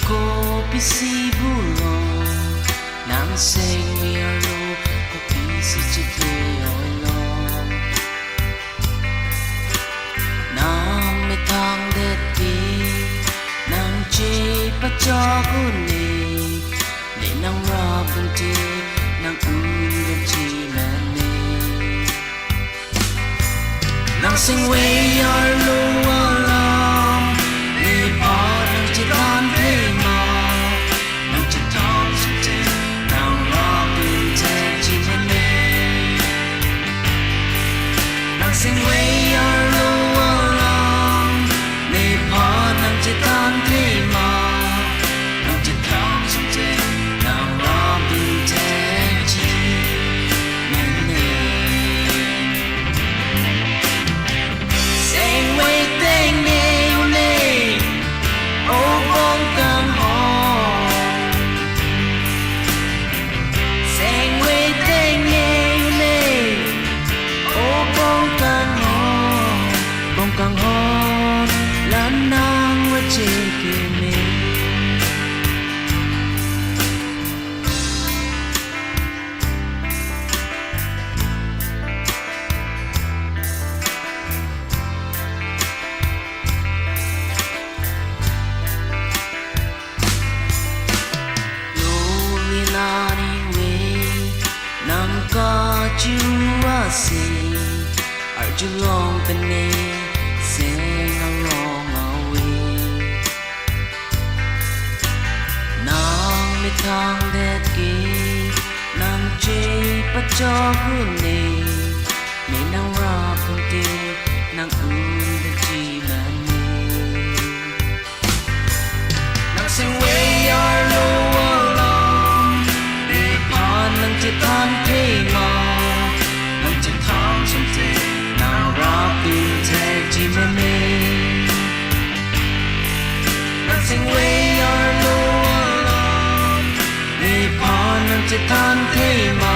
ko pisibulo nang sing miro ko pisi chitleolo nang metang deti nang chi pa cho ko ni nang rabun ti nang ulan chi man ni nang sing way your low sing way your low along ni pa nang chitan thi ma nang chitan sum che nang ram bin che chi men ne sing way thing ne ne oh bong kang ho sing way thing ne ne oh bong kang hon lan nang wa che ke me lo ni la ni we nang ka chu wa si ar ju long pe ne sing along away nang mi thang det ki nang chi pa cho hu ni ni nang ra pun ti nang de chi man ni nang sing way your low along ni pa nang chi tan thi ma nang chi thang sum ti nang ra pin chi me me nang sing way your low along ni pa nang chi tan thi ma